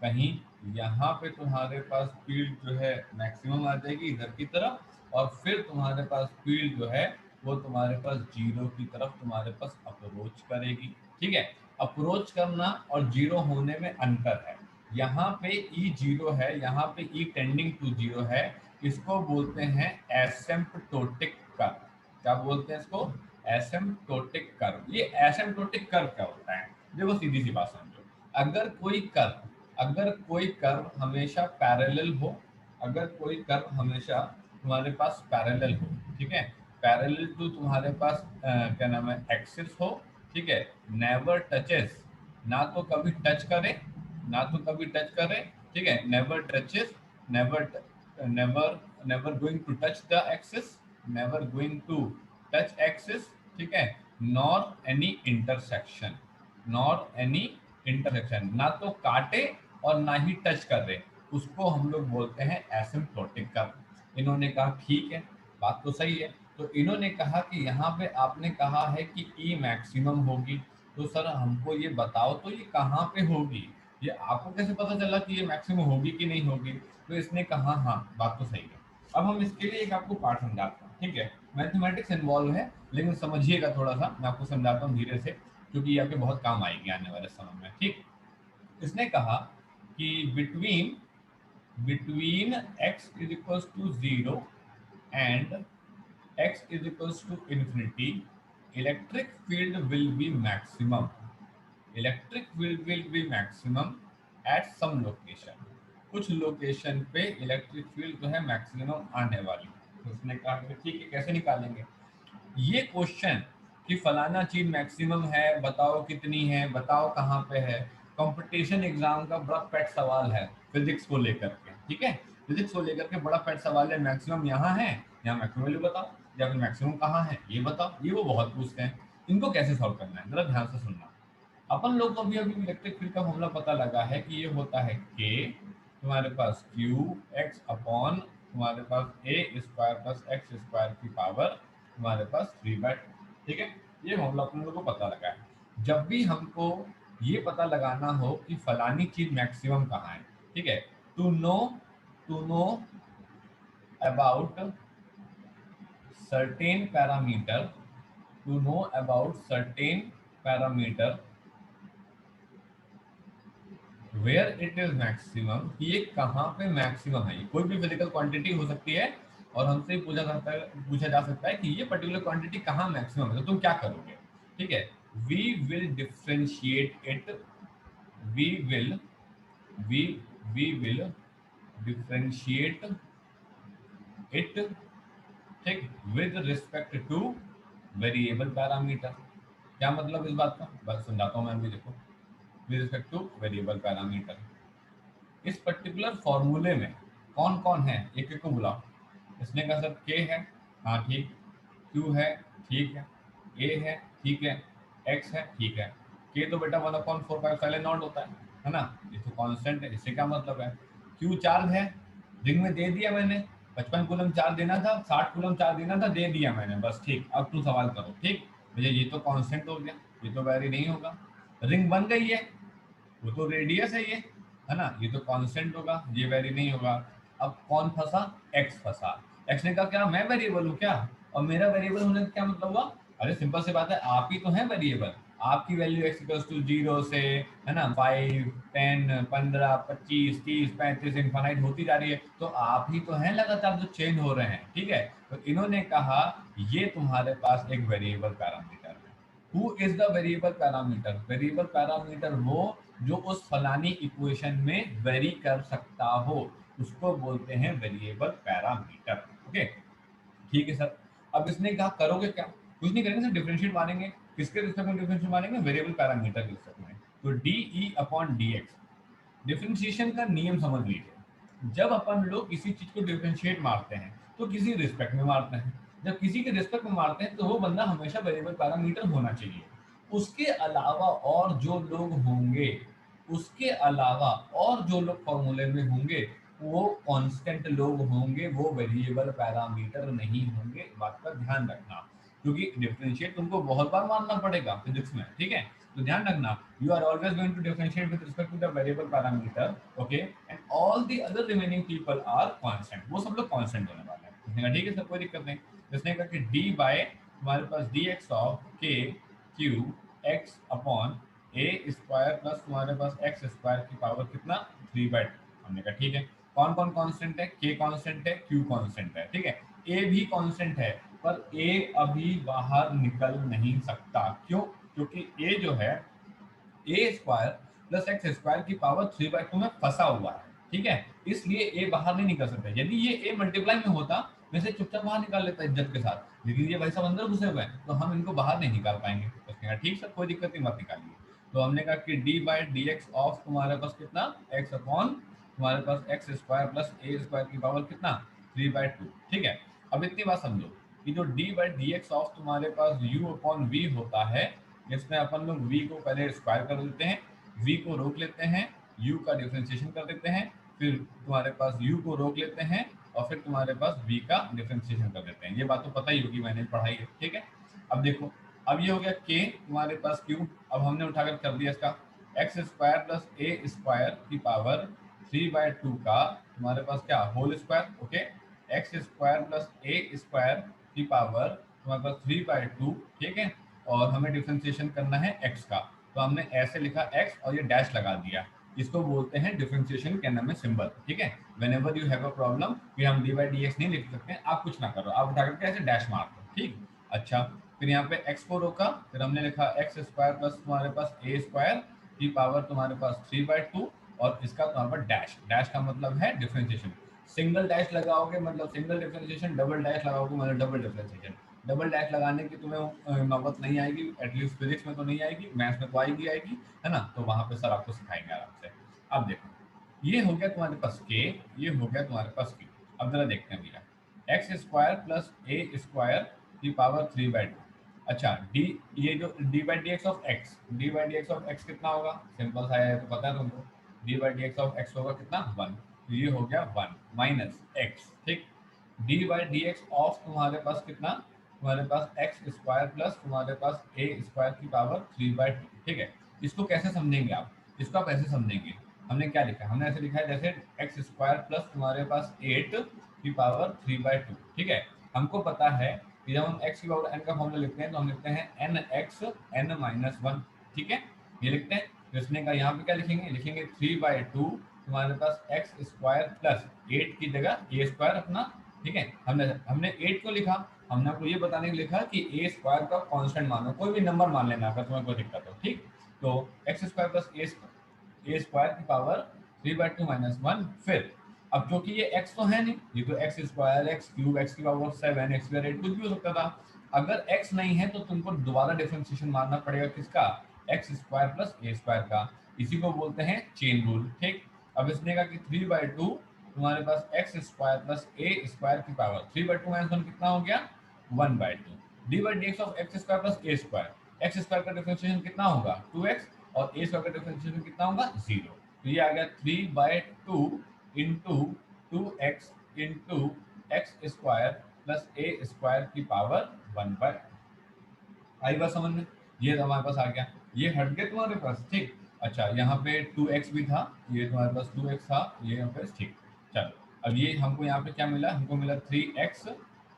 A: कहीं यहाँ पे तुम्हारे पास फील्ड जो है मैक्सिमम आ जाएगी इधर की तरफ, और फिर तुम्हारे पास फील्ड जो है वो तुम्हारे पास जीरो की तरफ तुम्हारे पास अप्रोच करेगी, ठीक है। अप्रोच करना और जीरो होने में अंतर है। यहाँ पे ई जीरो है, यहाँ पे ई टेंडिंग टू जीरो है, इसको बोलते हैं एसिम्प्टोटिक कर्व। क्या बोलते हैं इसको? Asymptotic curve. ये एसिम्प्टोटिक कर्व क्या होता है? देखो सीधी सी बात समझो, अगर कोई कर्व हमेशा पैरेलल हो, अगर कोई कर्व हमेशा तुम्हारे पास पैरेलल हो, ठीक है, पैरेलल टू तुम्हारे पास क्या नाम है, एक्सिस हो, ठीक है, नेवर टचेस, ना तो कभी टच करे, ना तो कभी टच करे, ठीक है, never touches, never never never going to touch the axis, never going to touch axis, ठीक है, nor any intersection, nor any intersection, ना तो काटे और ना ही टच कर रहे, उसको हम लोग बोलते हैं एसिम्प्टोटिक कर्व। इन्होंने कहा ठीक है, बात तो सही है। तो इन्होंने कहा कि यहाँ पे आपने कहा है कि ई मैक्सिमम होगी, तो सर हमको ये बताओ तो ये कहाँ पे होगी, ये आपको कैसे पता चला कि ये मैक्सिमम होगी कि नहीं होगी? तो इसने कहा हाँ बात तो सही है। अब हम इसके लिए एक आपको पार्ट समझाते हैं, ठीक है, मैथमेटिक्स इन्वॉल्व है, लेकिन समझिएगा थोड़ा सा, मैं आपको समझाता हूँ धीरे से, क्योंकि ये आपके बहुत काम आएगी आने वाले समय में, ठीक। इसने कहा कि between between x is equals to 0 and x is equals to infinity, electric field will be maximum, electric field will be maximum at some location, कुछ लोकेशन पे इलेक्ट्रिक फील्ड जो है मैक्सिमम आने वाली। तो उसने कहा कि ठीक है, कैसे निकालेंगे ये क्वेश्चन कि फलाना चीज मैक्सिमम है, बताओ कितनी है, बताओ कहाँ पे है, कंपटीशन एग्जाम का बड़ा पेट सवाल है फिजिक्स को लेकर के, ठीक है, फिजिक्स को लेकर के बड़ा पेट सवाल है, मैक्सिमम यहाँ है, यहाँ मैक्सिमम वैल्यू बताओ, या फिर मैक्सिमम कहाँ है ये बताओ, ये वो बहुत पूछते हैं। इनको कैसे सॉल्व करना है जरा ध्यान से सुनना। अपन लोग को अभी अभी इलेक्ट्रिक फील्ड का फॉर्मूला पता लगा है कि ये होता है के, तुम्हारे पास क्यू एक्स अपॉन तुम्हारे पास A square plus X square की पावर तुम्हारे पास 3/2, ठीक है, ये फॉर्मूला अपन लोग को पता लगा है। जब भी हमको ये पता लगाना हो कि फलानी चीज मैक्सिमम कहाँ है, ठीक है, to know about certain parameter, to know about certain parameter where it is maximum, कि ये कहाँ पे मैक्सिमम है, ये कोई भी फिजिकल क्वांटिटी हो सकती है, और हमसे पूछा जा सकता है कि ये पर्टिकुलर क्वांटिटी कहाँ मैक्सिमम है, तो तुम क्या करोगे, ठीक है, we will differentiate it, we will we we will differentiate it, ठीक, with respect to variable parameter. क्या मतलब इस बात का, बस समझाता हूँ मैं भी, देखो, with respect to variable parameter, इस पर्टिकुलर फॉर्मूले में कौन कौन है एक एक को बुलाओ। इसने कहा सर के है, हाँ ठीक, क्यू है, ठीक है, ए है, ठीक है, एक्स है, ठीक है, के तो बेटा 1/4 पहले नॉट होता है ना, ये तो कांस्टेंट है, इससे क्या मतलब है, क्यू चार्ज है, रिंग में दे दिया मैंने, 55 कूलम चार्ज देना था, 60 कूलम चार्ज देना था, दे दिया मैंने, बस ठीक, अब तू सवाल करो, ठीक भैया, ये तो कांस्टेंट हो गया, ये तो वैरी नहीं होगा, रिंग बन गई है, वो तो रेडियस है ये, है ना, ये तो कांस्टेंट होगा, ये वेरी नहीं होगा। अब कौन फंसा, एक्स फंसा, एक्स ने कहा क्या मैं वेरिएबल हूँ क्या, और मेरा वेरिएबल होने का क्या मतलब हुआ, अरे सिंपल सी बात है, आप ही तो हैं वेरिएबल, आपकी वैल्यू एक्स इक्वल्स टू 0 से, है ना, 5 10 15 25 30 35 इनफाइनाइट होती जा रही है, तो आप ही तो हैं लगातार जो चेंज हो रहे हैं, ठीक है। तो इन्होंने कहा ये तुम्हारे पास एक वेरिएबल पैरामीटर है। Who is the variable parameter, variable parameter वो जो उस फलानी इक्वेशन में वेरी कर सकता हो, उसको बोलते हैं वेरिएबल पैरामीटर, ओके, ठीक है सर। अब इसने कहा करोगे क्या, कुछ नहीं करेंगे सर, डिफरेंशिएट मानेंगे, किसके रिस्पेक्ट में डिफरेंशिएट मानेंगे, वेरिएबल पैरामीटर के रिस्पेक्ट में, तो D E upon D x. Differentiation का नियम समझ लीजिए, जब अपन लोग किसी चीज को डिफरेंशिएट मारते हैं तो किसी रिस्पेक्ट में मारते हैं, जब किसी के रिस्पेक्ट में मारते हैं तो वो बंदा हमेशा वेरिएबल पैरामीटर होना चाहिए। उसके अलावा और जो लोग होंगे, उसके अलावा और जो लोग फॉर्मूले में होंगे वो कांस्टेंट लोग होंगे, वो वेरिएबल पैरामीटर नहीं होंगे, बात का ध्यान रखना, क्योंकि डिफरेंशिएट तुमको बहुत बार मानना पड़ेगा फिजिक्स में, ठीक है, तो ध्यान रखना, you are always going to differentiate with respect to the variable parameter, okay, and all the other remaining people are constant, वो सब लोग constant होने वाले हैं। उसने कहा ठीक है सर कोई दिक्कत नहीं, इसने कहा कि d बाय तुम्हारे पास dx of k q x upon a square plus तुम्हारे पास x स्क्वायर की पावर कितना 3/2। हमने कहा ठीक है, कौन कौन कांस्टेंट है, k कांस्टेंट है, q कांस्टेंट है, ठीक है, a भी कांस्टेंट है, पर ए अभी बाहर निकल नहीं सकता। क्यों? क्योंकि ए जो है ए स्क्वायर प्लस एक्स स्क्वायर की पावर 3/2 में फंसा हुआ है, ठीक है, इसलिए ए बाहर नहीं निकल सकता। यदि ये ए मल्टीप्लाई में होता, वैसे चुपचाप बाहर निकाल लेता इज्जत के साथ, लेकिन ये भाई साहब अंदर घुसे हुए हैं, तो हम इनको बाहर नहीं निकाल पाएंगे। तो उसने कहा ठीक सर, कोई दिक्कत नहीं, मत निकालिए। तो हमने कहा कि D by D x of तुम्हारे पास कितना, एक्स अपॉन तुम्हारे पास X square plus A square की पावर कितना, 3/2, ठीक है। अब इतनी बात समझो कि जो D by D x of तुम्हारे पास यू अपॉन वी होता है, इसमें अपन लोग v को पहले स्क्वायर कर देते हैं, v को रोक लेते हैं, u का डिफरेंशिएशन कर देते हैं, फिर तुम्हारे पास u को रोक लेते हैं और फिर तुम्हारे पास v का डिफरेंशिएशन कर देते हैं। ये बात तो पता ही होगी, मैंने पढ़ाई है, ठीक है। अब देखो, अब ये हो गया k तुम्हारे पास q, अब हमने उठाकर कर दिया इसका X square plus A square की पावर 3/2 का तुम्हारे पास क्या whole square, okay, X square plus A square की पावर तुम्हारे पास 3/2, ठीक है। और हमें डिफरेंशिएशन करना है x का, तो हमने ऐसे लिखा x और ये डैश लगा दिया, इसको बोलते हैं डिफरेंशिएशन के नाम में सिंबल, ठीक है। Whenever you have a problem कि हम डी बाई डी एक्स नहीं लिख सकते हैं, आप कुछ ना करो, आप उठा करके ऐसे डैश मार दो, ठीक। अच्छा, फिर यहाँ पे x को रोका, फिर हमने लिखा एक्स स्क्वायर प्लस तुम्हारे पास ए स्क्वायर की पावर तुम्हारे पास 3/2 और इसका तुम्हारे पास डैश, डैश का मतलब है डिफरेंशिएशन। सिंगल डैश लगाओगे मतलब सिंगल डिफरेंशिएशन, डबल डैश लगाओगे मतलब डबल डिफरेंशिएशन। डबल डैश लगाने की तुम्हें नौबत नहीं आएगी, एटलीस्ट फिजिक्स में तो नहीं आएगी, मैथ्स में तो आएगी आएगी, है ना, तो वहां पे सर आपको सिखाएंगे आराम से। अब देखो, ये हो गया तुम्हारे पास के, ये हो गया तुम्हारे पास क्यू। अब जरा देखते हैं भैया, x square plus A square की पावर 3/2। अच्छा, डी, ये जो D by D x of x, D by D x of x कितना होगा, सिंपल सा है तो पता है तुमको, D by D x of x होगा कितना, 1, तो ये हो गया 1 माइनस एक्स, ठीक। D by D x of तुम्हारे पास कितना, तुम्हारे पास एक्स स्क्वायर प्लस तुम्हारे पास ए स्क्वायर की पावर 3/2, ठीक है। इसको कैसे समझेंगे आप, इसको आप ऐसे समझेंगे, हमने क्या लिखा, हमने ऐसे लिखा है जैसे एक्स स्क्वायर प्लस तुम्हारे पास 8 की पावर 3/2, ठीक है। हमको पता है कि जब हम x की पावर n का फॉर्मूला लिखते हैं तो हम लिखते हैं nx n-1, ठीक है, ये लिखते हैं। तो इसने का यहाँ पे क्या लिखेंगे, लिखेंगे 3/2 तुम्हारे पास एक्स स्क्वायर प्लस 8 की जगह ए स्क्वायर अपना, ठीक है। हमने 8 को लिखा, हमने आपको ये बताने के लिखा कि ए स्क्वायर का कांस्टेंट मानो, कोई भी नंबर मान लेना अगर तुम्हें कोई दिक्कत हो, ठीक। तो x square plus A square की पावर 3/2 माइनस 1, फिर अब क्योंकि ये x तो है नहीं, ये तो x square x cube x की पावर 7 एक्स स्क्वायर 8 कुछ भी हो सकता था। अगर x नहीं है तो तुमको दोबारा डिफरेंशिएशन मारना पड़ेगा किसका, x square plus A square का, इसी को बोलते हैं चेन रूल, ठीक। अब इसने कहा कि 3/2 तुम्हारे पास X square plus A square की पावर 3/2 माइनस 1 कितना हो गया, 1/2, D by D x of x square plus A square, x square का डिफरेंशिएशन कितना होगा 2x और ए स्क्वायर का डिफरेंशिएशन कितना होगा 0, तो ये आ गया 3/2 into 2x into X square plus A square की पावर 1/2। आई बात समझ में, ये हमारे पास आ गया, ये हट गया तुम्हारे पास, ठीक। अच्छा, यहाँ पे 2x भी था, ये तुम्हारे पास 2x था, ये यहाँ पे ठीक। चलो, अब ये हमको यहाँ पे क्या मिला, हमको मिला 3x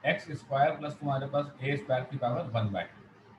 A: एक्स स्क्वायर प्लस तुम्हारे पास ए स्क्वायर की पावर 1/2।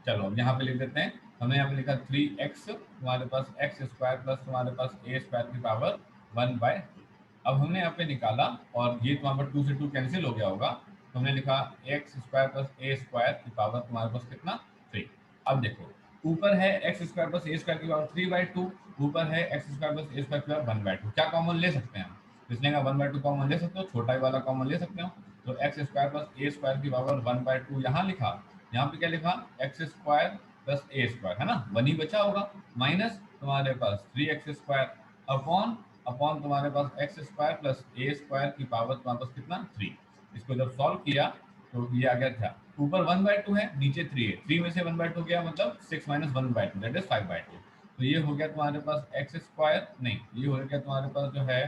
A: चलो अब यहाँ पे लिख देते हैं, हमने यहाँ पे लिखा 3x तुम्हारे पास एक्स स्क्वायर प्लस तुम्हारे पास ए स्क्वायर की पावर 1/2। अब हमने यहाँ पे निकाला और ये तुम्हारे पास 2 से 2 कैंसिल हो गया होगा, तो हमने लिखा x square plus A square की पावर तुम्हारे पास कितना, 3। अब देखो, ऊपर है x square plus A square की पावर 3/2, ऊपर है x square plus A square की पावर 1/2, क्या कॉमन ले सकते हैं हम, इसने कहा 1/2 कॉमन ले सकते हो, छोटा ही वाला कॉमन ले सकते हो, तो x square plus A square की पावर 1/2 यहाँ लिखा, यहाँ पे क्या लिखा, x square plus A square, है ना, 1 ही बचा होगा, माइनस तुम्हारे पास 3x स्क्वायर अपॉन अपॉन तुम्हारे पास X square plus A square की पावर तुम्हारे पास कितना, 3। इसको जब सॉल्व किया तो ये आ गया था, ऊपर 1/2 है, नीचे 3 है, 3 में से 1/2 गया मतलब 6 माइनस 1/2 दैट इज 5/2, तो ये हो गया तुम्हारे पास एक्स स्क्वायर, नहीं ये हो गया तुम्हारे पास जो है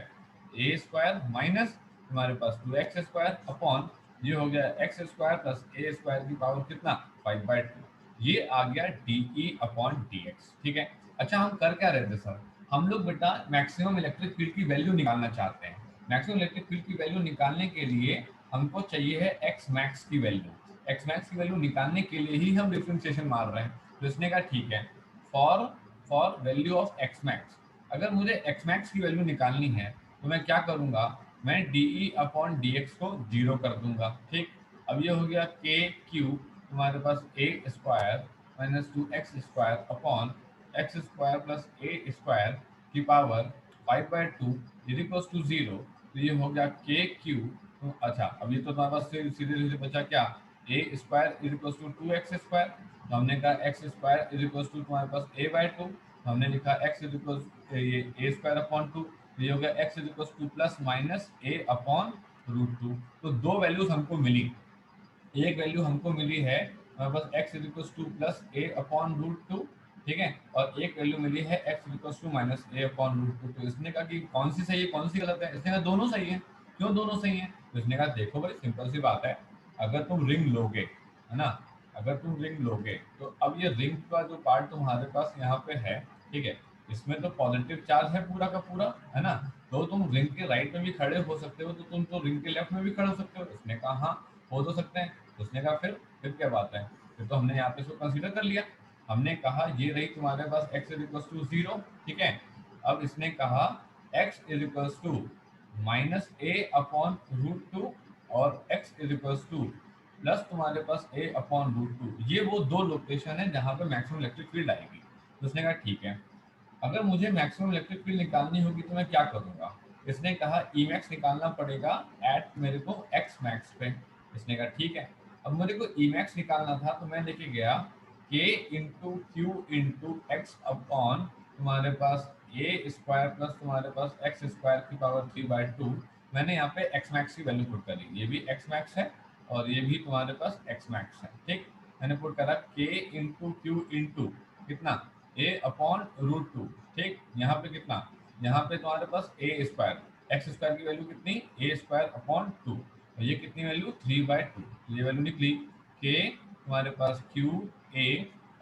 A: ए स्क्वायर माइनस तुम्हारे पास 2x स्क्वायर अपॉन ये हो गया x square plus A square की पावर कितना, 5/2, ये आ गया डी अपॉन डी एक्स, ठीक है। अच्छा, हम कर क्या रहे थे सर, हम लोग बेटा मैक्सिमम इलेक्ट्रिक फील्ड की वैल्यू निकालना चाहते हैं। मैक्सिमम इलेक्ट्रिक फील्ड की वैल्यू निकालने के लिए हमको चाहिए है एक्स मैक्स की वैल्यू, एक्स मैक्स की वैल्यू निकालने के लिए ही हम डिफरेंशिएशन मार रहे हैं, तो इसने कहा ठीक है, for for value of x max, अगर मुझे एक्स मैक्स की वैल्यू निकालनी है तो मैं क्या करूंगा, मैं डी अपॉन डी एक्स को 0 कर दूंगा, ठीक। अब ये हो गया के क्यू तुम्हारे पास A square minus 2x² upon X square plus A square की पावर 5/2 इज इक्वल टू 0। तो ये हो गया के क्यू। अच्छा, अब ये तो तुम्हारे पास सीधे सीधे बचा क्या, a square is equal to 2x²। तो हमने कहा x square is equal to तुम्हारे पास a/2। हमने लिखा एक्स इज इक्वल ये ए स्क्वायर अपॉन 2। ये हो गया x is equal to plus minus A upon √2। तो दो वैल्यूज हमको मिली। एक वैल्यू हमको मिली है हमारे पास x is equal to plus a upon √2, ठीक है, और एक वैल्यू मिली है x is equal to minus A upon √2। तो इसने कहा कि कौन सी सही है कौन सी गलत है, इसने कहा दोनों सही है। क्यों दोनों सही है? तो इसने कहा देखो भाई सिंपल सी बात है, अगर तुम रिंग लोगे, है ना, अगर तुम रिंग लोगे तो अब ये रिंग का जो पार्ट तुम्हारे पास यहाँ पे है, ठीक है, इसमें तो पॉजिटिव चार्ज है पूरा का पूरा, है ना, तो तुम रिंग के राइट में भी खड़े हो सकते हो, तो तुम तो रिंग के लेफ्ट में भी खड़े हो सकते हो। इसने कहा हाँ हो तो सकते हैं। उसने कहा फिर क्या बात है, फिर तो हमने यहाँ पे इसको कंसीडर कर लिया। हमने कहा ये रही तुम्हारे पास x इज इक्वल टू 0, ठीक है। अब इसने कहा x is equal to minus A upon √2 और x is equal to plus तुम्हारे पास a अपॉन √2। ये वो दो लोकेशन है जहाँ पे मैक्सिमम इलेक्ट्रिक फील्ड आएगी। तो उसने कहा ठीक है, अगर मुझे मैक्सिमम इलेक्ट्रिक फील्ड निकालनी होगी तो मैं क्या करूंगा। इसने कहा ई मैक्स निकालना पड़ेगा एट मेरे को एक्स मैक्स पे। इसने कहा ठीक है। अब मेरे को ई मैक्स निकालना था तो मैं लेके गया के into Q into x upon तुम्हारे पास ए स्क्वायर प्लस तुम्हारे पास एक्स स्क्वायर की पावर 3/2। मैंने यहाँ पे एक्स मैक्स की वैल्यू पुट करी, ये भी एक्स मैक्स है और ये भी तुम्हारे पास एक्स मैक्स है, ठीक। मैंने पुट करा के इंटू क्यू इंटू कितना ए अपॉन √2, ठीक। यहाँ पे कितना, यहाँ पे तुम्हारे पास ए स्क्वायर, एक्स स्क्वायर की वैल्यू कितनी ए स्क्वायर अपॉन 2, और ये कितनी वैल्यू 3/2। ये वैल्यू निकली के तुम्हारे पास क्यू ए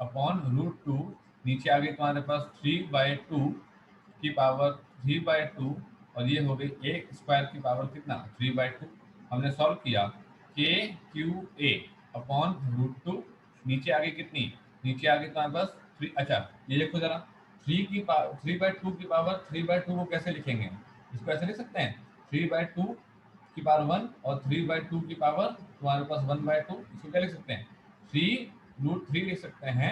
A: अपॉन √2, नीचे आ गई तुम्हारे पास 3/2 की पावर 3/2, और ये हो गई ए स्क्वायर की पावर कितना 3/2। हमने सॉल्व किया के क्यू ए अपॉन √2, नीचे आ गई कितनी, नीचे आ गई तुम्हारे पास 3। अच्छा ये देखो जरा, 3/2 की पावर 3/2 को कैसे लिखेंगे, इसको ऐसे लिख सकते हैं 3/2 की पावर 1 और 3/2 की पावर तुम्हारे पास 1/2। इसको क्या लिख सकते हैं 3√3 लिख सकते हैं,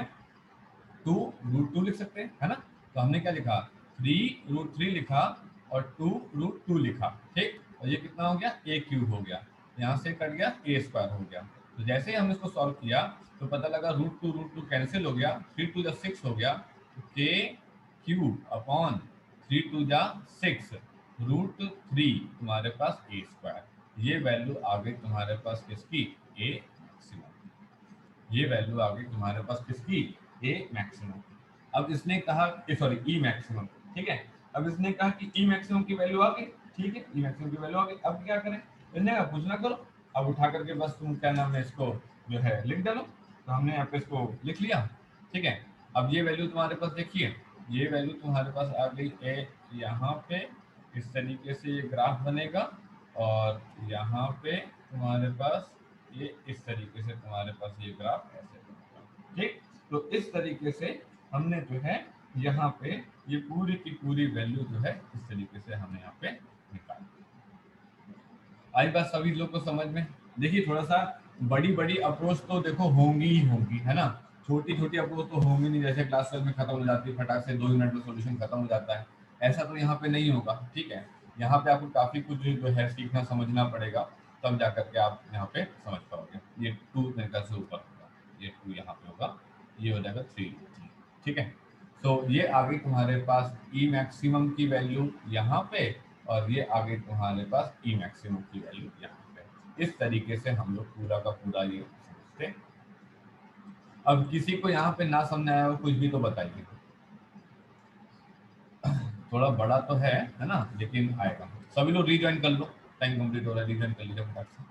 A: 2√2 लिख सकते हैं, है ना। तो हमने क्या लिखा 3√3 लिखा और 2√2 लिखा, ठीक। और ये कितना हो गया ए क्यूब हो गया, यहाँ से कट गया ए स्क्वायर हो गया। तो जैसे ही हमने इसको सॉल्व किया तो पता लगा √2 कैंसिल हो गया, 3 2 6 हो गया, तो के क्यूब अपॉन 3 2 6 √3 तुम्हारे पास ए स्क्वायर। ये वैल्यू आ गई तुम्हारे पास किसकी, ए मैक्सिमम। ये वैल्यू आ गई तुम्हारे पास किसकी, ए मैक्सिमम। अब इसने कहा सॉरी ई मैक्सिमम, ठीक है। अब इसने कहा कि ई मैक्सिमम की वैल्यू आ गई, ठीक है, ई मैक्सिमम की वैल्यू आ गई। अब क्या करें, इसने कहा कुछ ना करो, अब उठा करके बस तुम क्या नाम है इसको जो है लिख डालो। तो हमने यहाँ पे इसको लिख लिया, ठीक है। अब ये वैल्यू तुम्हारे पास देखिए, ये वैल्यू तुम्हारे पास आ गई ए, यहाँ पे इस तरीके से ये ग्राफ बनेगा, और यहाँ पे तुम्हारे पास ये इस तरीके से तुम्हारे पास ये ग्राफ ऐसे बनेगा, ठीक। तो इस तरीके से हमने जो है यहाँ पे ये पूरी की पूरी वैल्यू जो है इस तरीके से हमने यहाँ पे निकाली। आई बात सभी लोग को समझ में। देखिए थोड़ा सा बड़ी बड़ी अप्रोच तो देखो होंगी ही होंगी, है ना, छोटी छोटी अप्रोच तो होंगी नहीं, जैसे क्लास 12 में खत्म हो जाती है फटाक से 2 मिनट में सॉल्यूशन खत्म हो जाता है, ऐसा तो यहाँ पे नहीं होगा, ठीक है। यहाँ पे आपको काफी कुछ जो है सीखना समझना पड़ेगा, तब जा करके आप यहाँ पे समझ पाओगे। ये 2 मेरे ख्याल से ऊपर होगा, ये 2 यहाँ पे होगा, ये हो जाएगा 3, ठीक है। तो ये आ गई तुम्हारे पास ई मैक्सिमम की वैल्यू यहाँ पे, और ये आ गई तुम्हारे पास ई मैक्सिमम की वैल्यू यहाँ पे। इस तरीके से हम लोग पूरा का पूरा ये समझते। अब किसी को यहाँ पे ना समझ आया हो कुछ भी तो बताइए, थोड़ा बड़ा तो है ना, लेकिन आएगा। सभी लोग रीज्वाइन कर लो, टाइम कंप्लीट हो रहा है, रीज्वाइन कर लीजिए फटाक से।